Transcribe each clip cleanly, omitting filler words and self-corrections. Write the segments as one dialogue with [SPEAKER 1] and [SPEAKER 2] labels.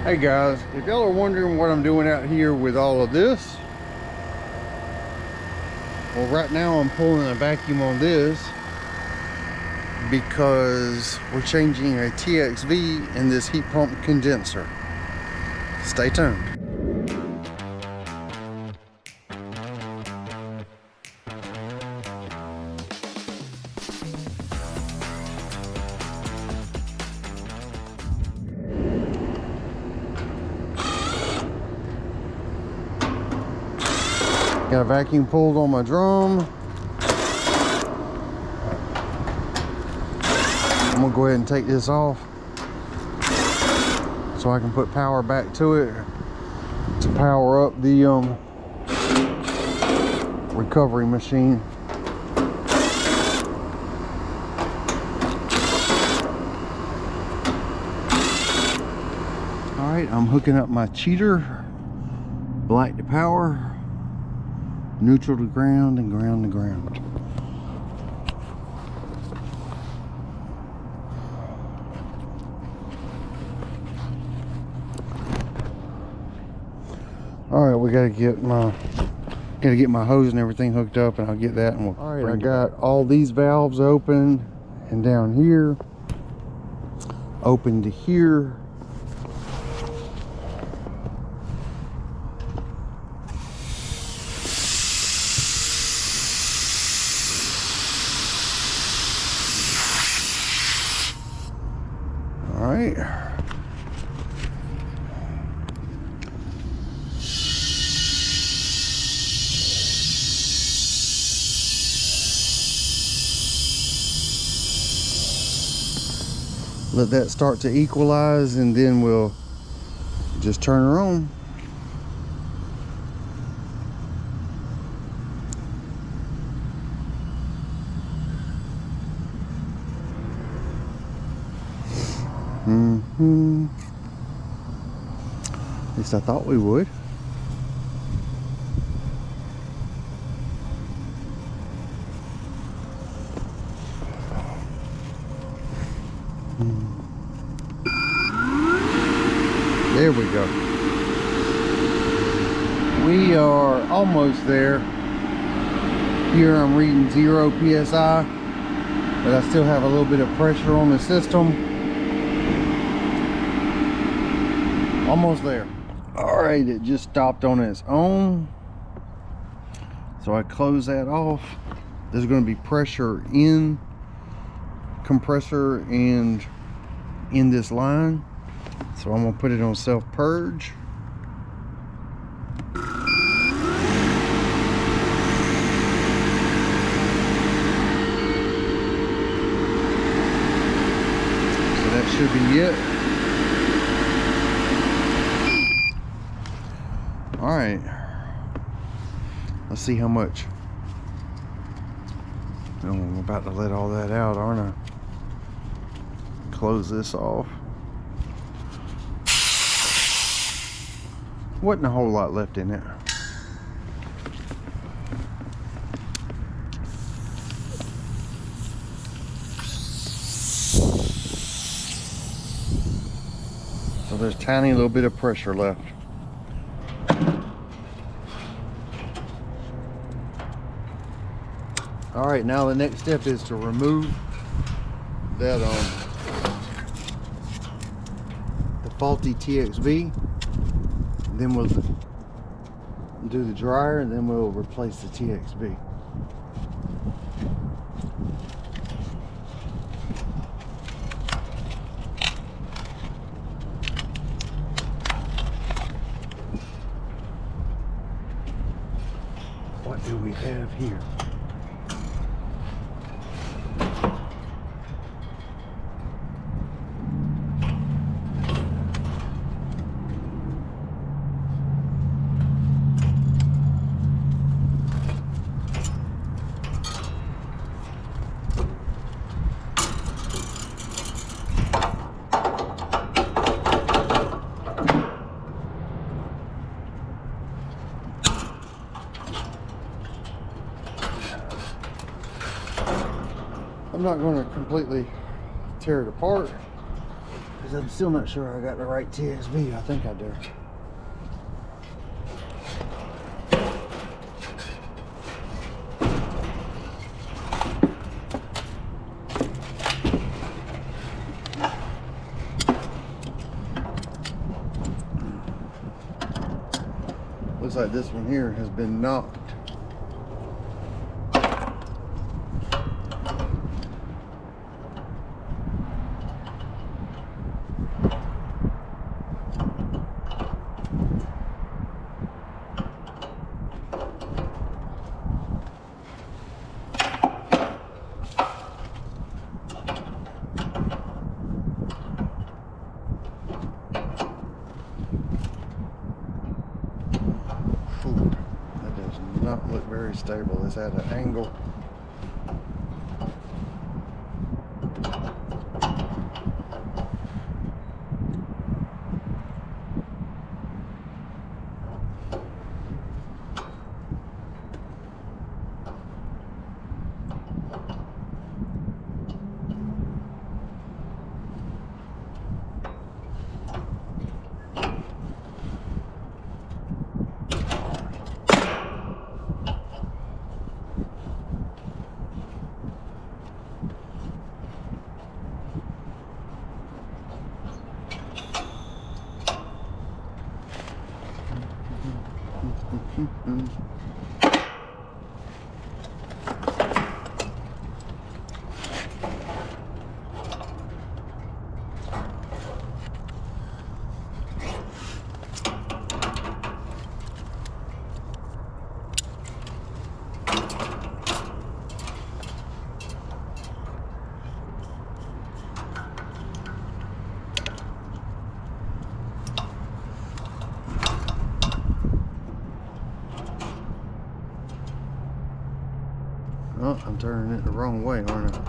[SPEAKER 1] Hey guys, if y'all are wondering what I'm doing out here with all of this, well, right now I'm pulling a vacuum on this because we're changing a TXV in this heat pump condenser. Stay tuned. Got a vacuum pulled on my drum. I'm gonna go ahead and take this off so I can put power back to it to power up the recovery machine. All right, I'm hooking up my cheater, black to power, neutral to ground, and ground to ground. All right, we gotta get my hose and everything hooked up, and I'll get that. And we'll. All right, I got all these valves open, and down here, open to here. All right. Let that start to equalize, and then we'll just turn her on. At least I thought we would. There we go. We are almost there. Here I'm reading 0 psi, but I still have a little bit of pressure on the system. Almost there. All right, it just stopped on its own. So I close that off. There's going to be pressure in compressor and in this line. So I'm going to put it on self-purge. So that should be it. All right, let's see how much. Oh, I'm about to let all that out, aren't I? Close this off. Wasn't a whole lot left in it. So there's a tiny little bit of pressure left. All right, now the next step is to remove that the faulty TXV. Then we'll do the dryer, and then we'll replace the TXV. What do we have here? I'm not going to completely tear it apart. because I'm still not sure I got the right TXV. I think I do. Looks like this one here has been knocked. Not look very stable. It's at an angle. Oh, I'm turning it the wrong way, aren't I?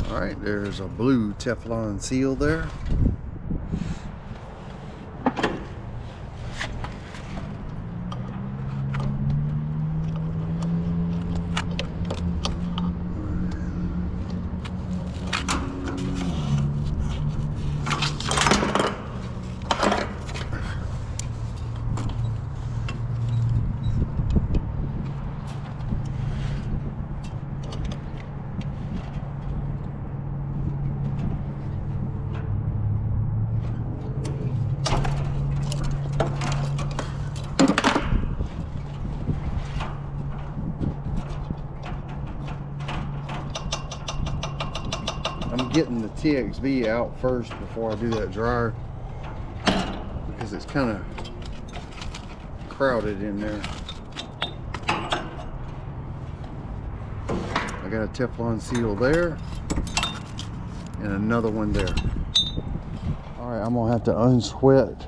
[SPEAKER 1] All right, there's a blue Teflon seal there. I'm getting the TXV out first before I do that dryer because it's kind of crowded in there. I got a Teflon seal there and another one there. All right, I'm gonna have to unsweat.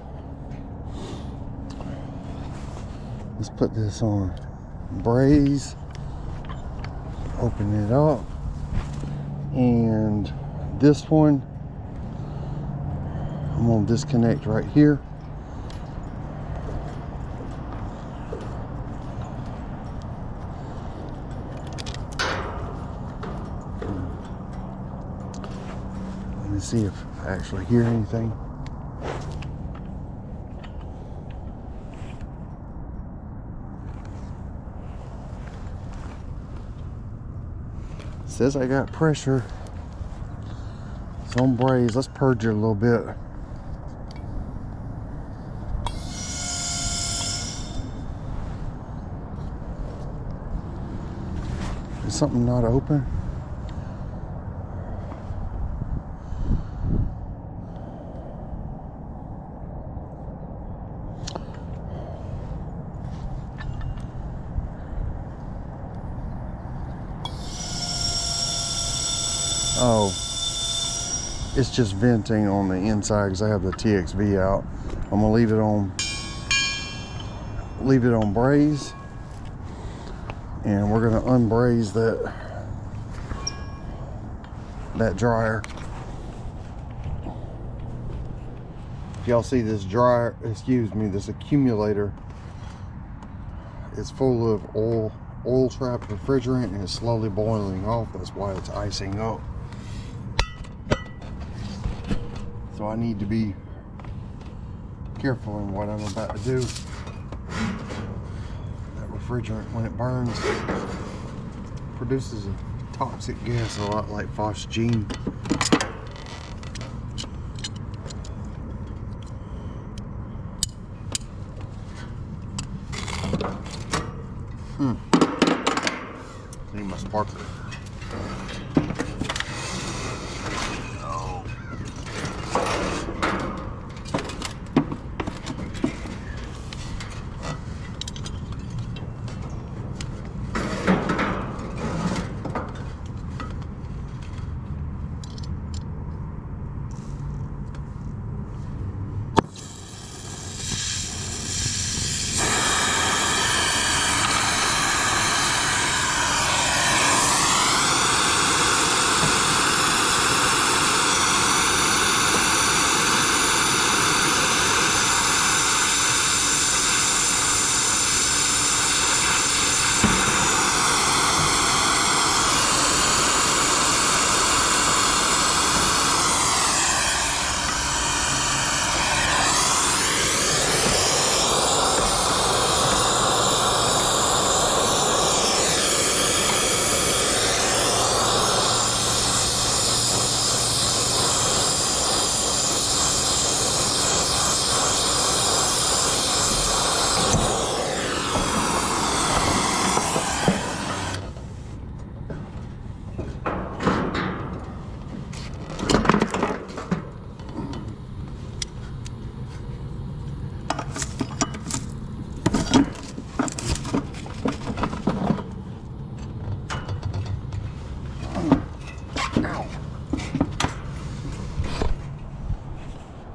[SPEAKER 1] Let's put this on braze, open it up. And this one, I'm gonna disconnect right here. Let me see if I actually hear anything. Says I got pressure. It's on braze. Let's purge it a little bit. Is something not open? Oh, it's just venting on the inside because I have the TXV out. I'm gonna leave it on braze, and we're gonna unbraze that dryer. Y'all see this dryer, excuse me, this accumulator is full of oil trapped refrigerant, and it's slowly boiling off. That's why it's icing up. So I need to be careful in what I'm about to do. That refrigerant, when it burns, produces a toxic gas a lot like phosgene. Need my sparkler.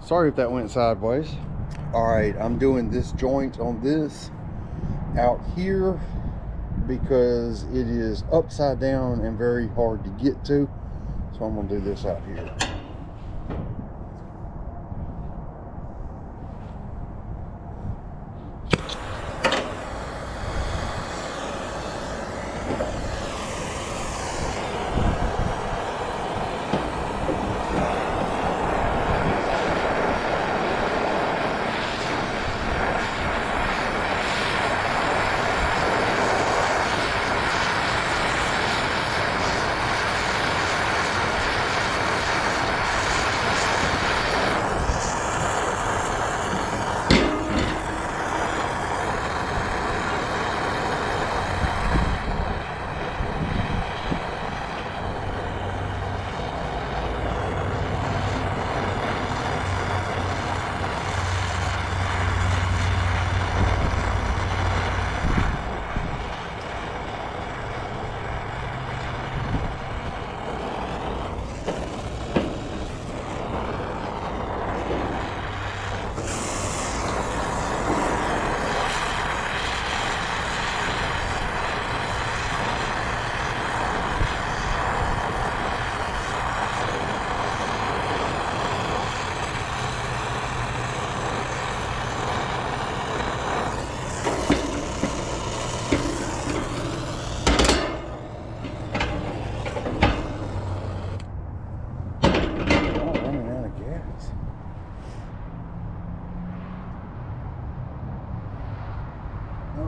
[SPEAKER 1] Sorry if that went sideways. All right, I'm doing this joint on this out here because it is upside down and very hard to get to. So I'm gonna do this out here.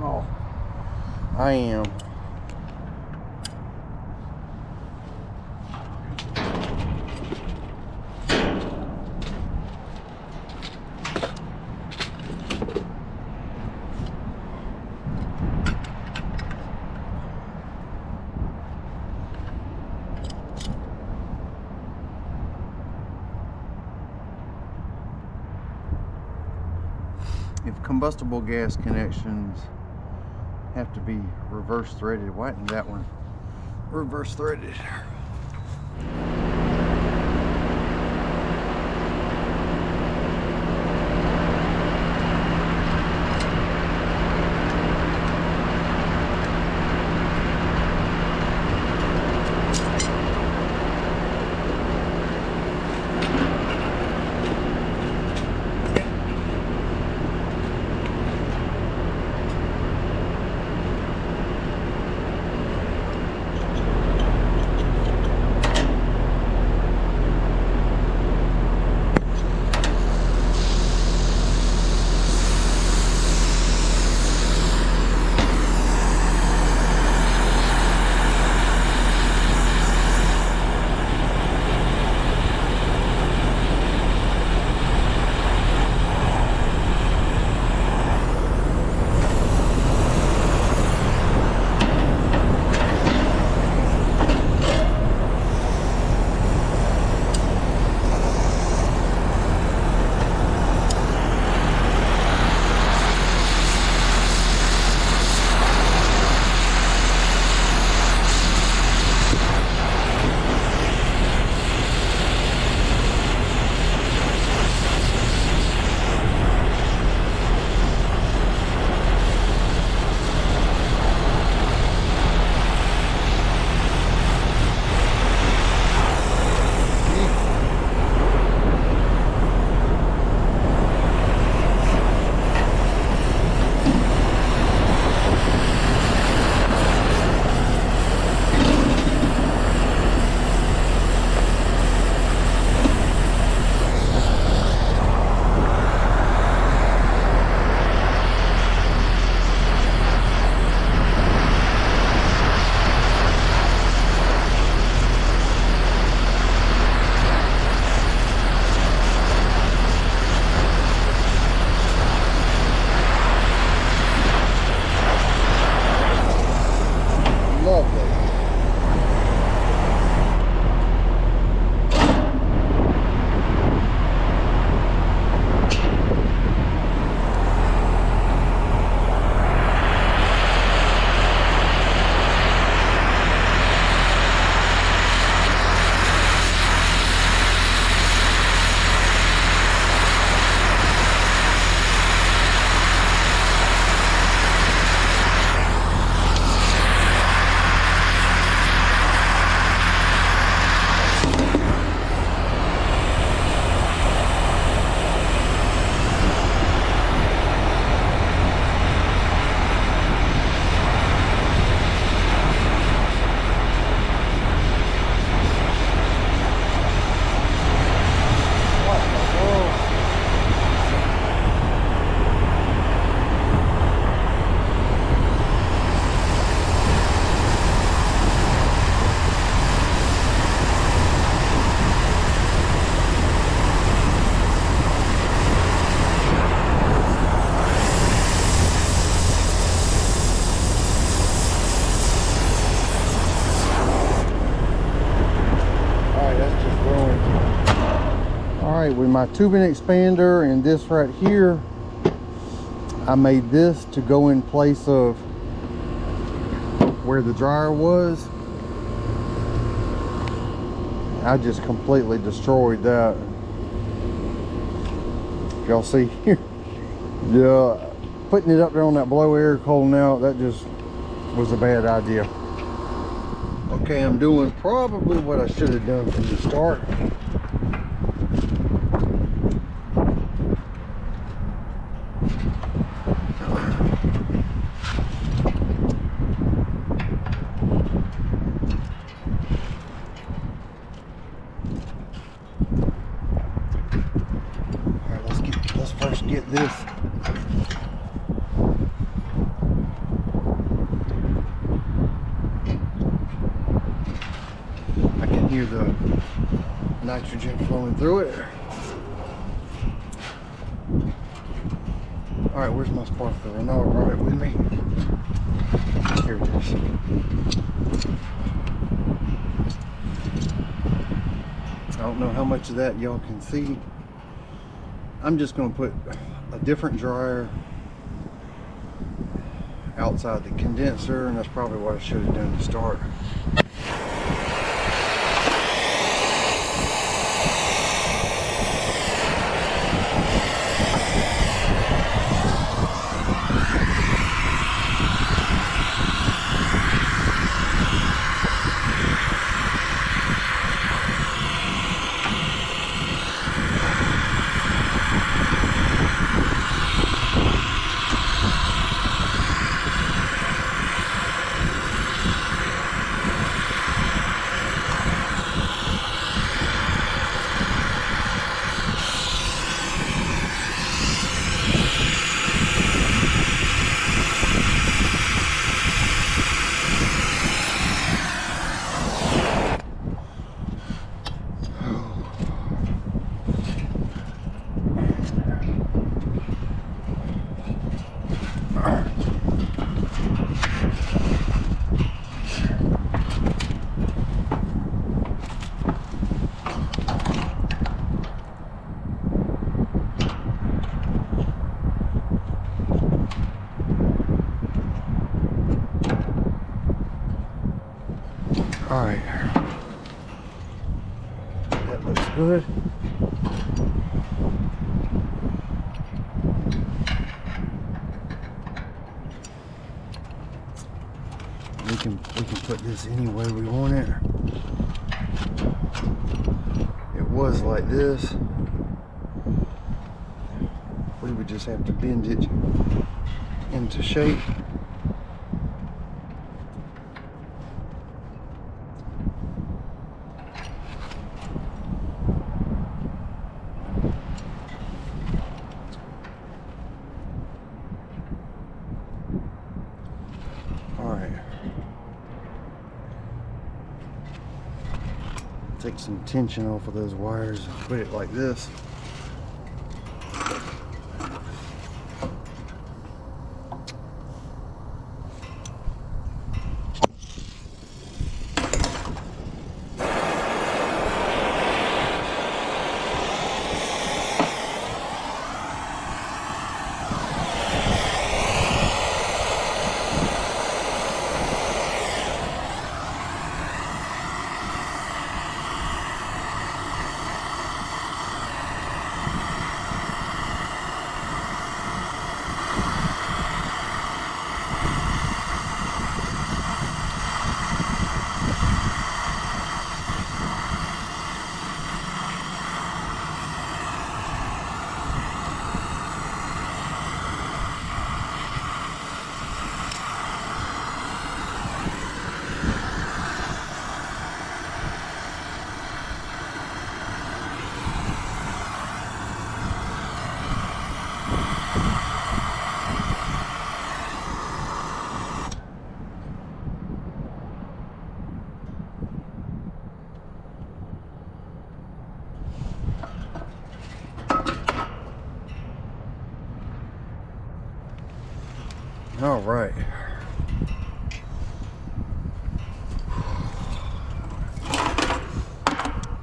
[SPEAKER 1] Oh, I am. If combustible gas connections have to be reverse threaded, why isn't that one reverse threaded? right, with my tubing expander and this right here, I made this to go in place of where the dryer was. I just completely destroyed that. Y'all see here? Yeah, putting it up there on that blow air cold out, that just was a bad idea. Okay, I'm doing probably what I should have done from the start. Let's first get this. I can hear the nitrogen flowing through it. All right, where's my spark plug? I know I brought it with me. Here it is. I don't know how much of that y'all can see. I'm just going to put a different dryer outside the condenser, and that's probably what I should have done to start. All right, that looks good. We can put this any way we want it. It was like this. We would just have to bend it into shape. Take some tension off of those wires and put it like this. All right.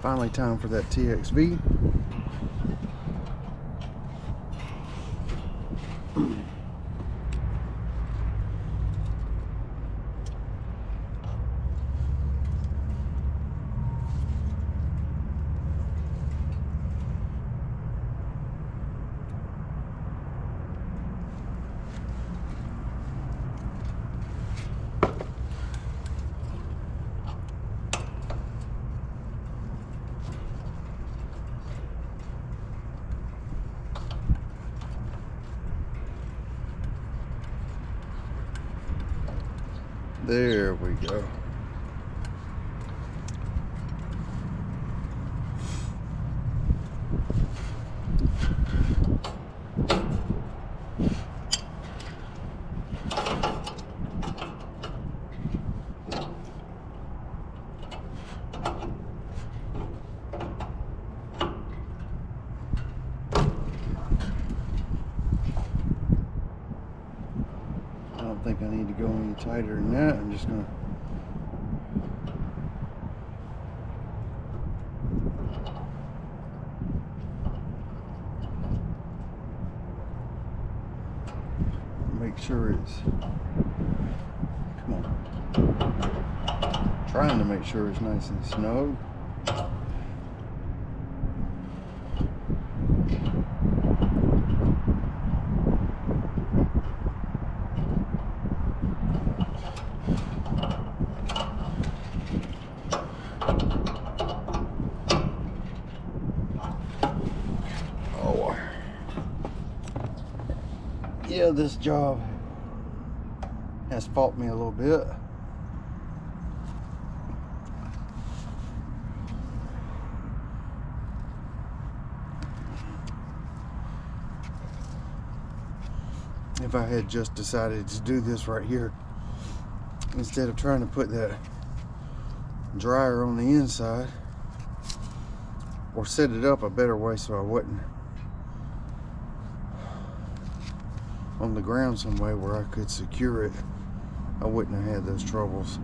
[SPEAKER 1] Finally time for that TXV. There we go. I don't think I need to go any tighter than that. I'm just gonna make sure it's, come on, trying to make sure it's nice and snug. Yeah, this job has fought me a little bit. If I had just decided to do this right here, instead of trying to put that dryer on the inside, or set it up a better way so I wasn't on the ground some way where I could secure it, I wouldn't have had those troubles.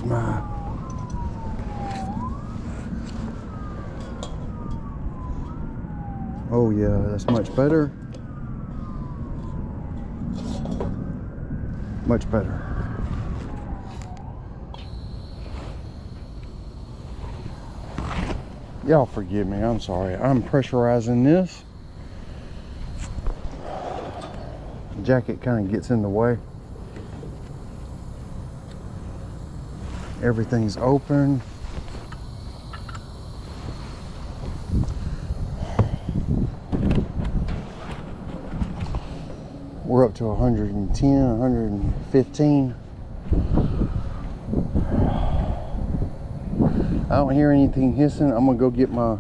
[SPEAKER 1] my... Oh yeah, that's much better. Much better. Y'all forgive me, I'm sorry. I'm pressurizing this. The jacket kind of gets in the way. Everything's open. We're up to 110, 115. I don't hear anything hissing. I'm gonna go get my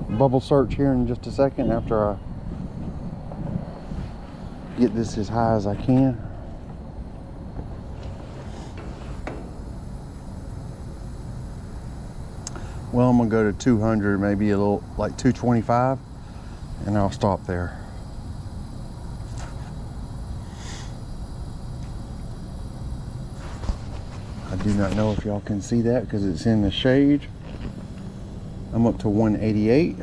[SPEAKER 1] bubble search here in just a second after I get this as high as I can. Well, I'm gonna go to 200, maybe a little, like 225, and I'll stop there. I do not know if y'all can see that because it's in the shade. I'm up to 188.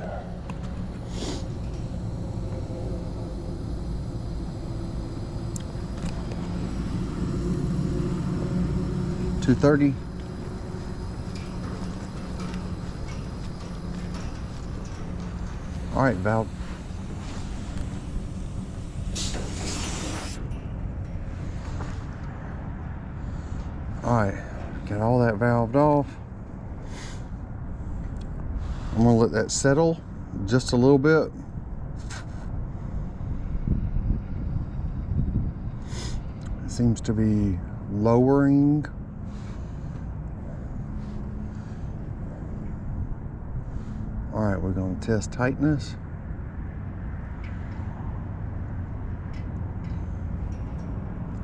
[SPEAKER 1] $230. All right, valve. All right, got all that valved off. I'm gonna let that settle just a little bit. It seems to be lowering. All right, we're gonna test tightness.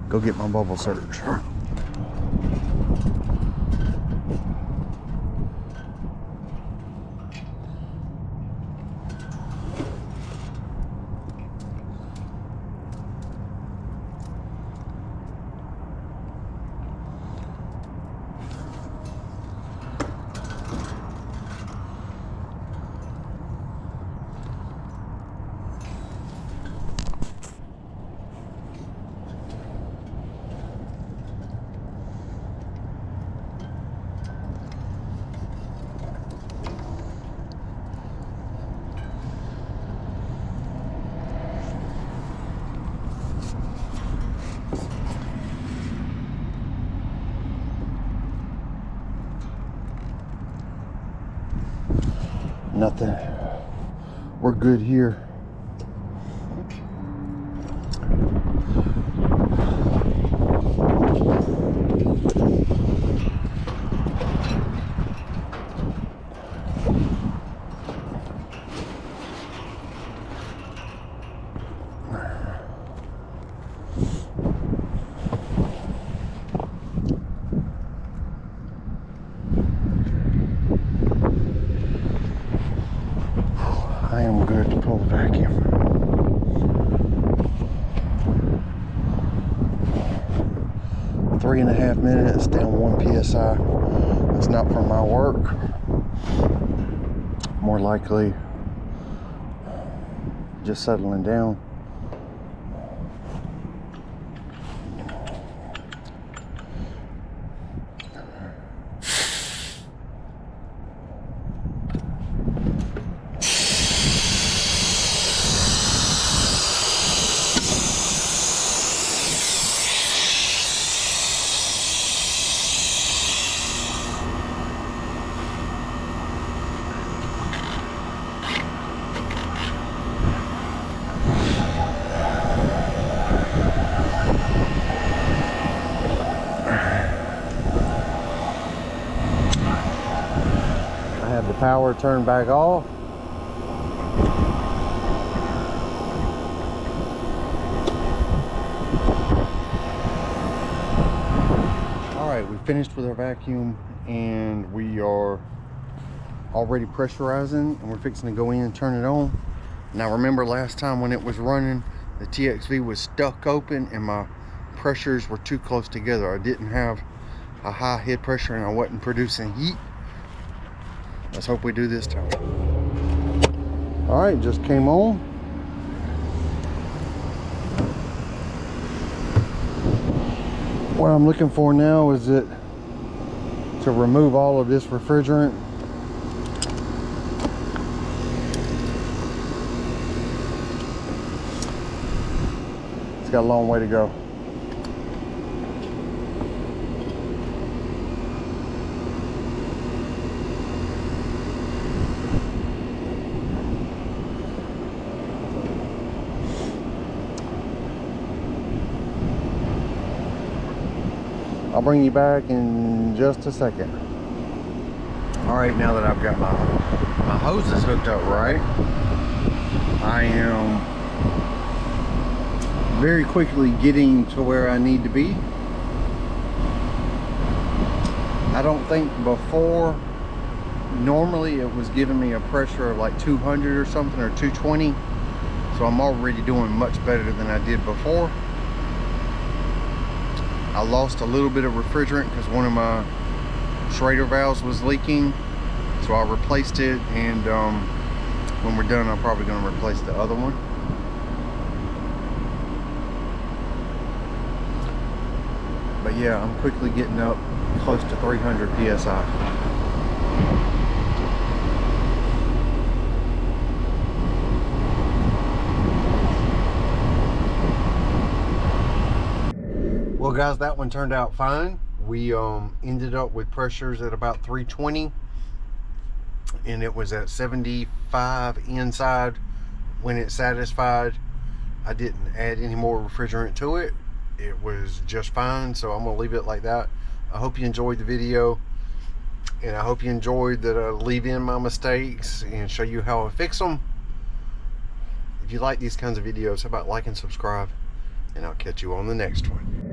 [SPEAKER 1] Go get my bubble search. Nothing. We're good here. I am good to pull the vacuum. Three and a half minutes, down 1 psi. It's not for my work. More likely, just settling down. Power turned back off. All right, we finished with our vacuum and we are already pressurizing and we're fixing to go in and turn it on. Now remember last time when it was running, the TXV was stuck open and my pressures were too close together. I didn't have a high head pressure and I wasn't producing heat. Let's hope we do this time. All right, just came on. What I'm looking for now is to remove all of this refrigerant. It's got a long way to go. I'll bring you back in just a second. All right, now that I've got my hoses hooked up right, I am very quickly getting to where I need to be. I don't think before, normally it was giving me a pressure of like 200 or something, or 220. So I'm already doing much better than I did before. I lost a little bit of refrigerant because one of my Schrader valves was leaking, so I replaced it, and when we're done I'm probably going to replace the other one. But yeah, I'm quickly getting up close to 300 psi. Well guys, that one turned out fine. We ended up with pressures at about 320, and it was at 75 inside when it satisfied. I didn't add any more refrigerant to it. It was just fine, so I'm gonna leave it like that. I hope you enjoyed the video, and I hope you enjoyed that I leave in my mistakes and show you how I fix them. If you like these kinds of videos, how about like and subscribe, and I'll catch you on the next one.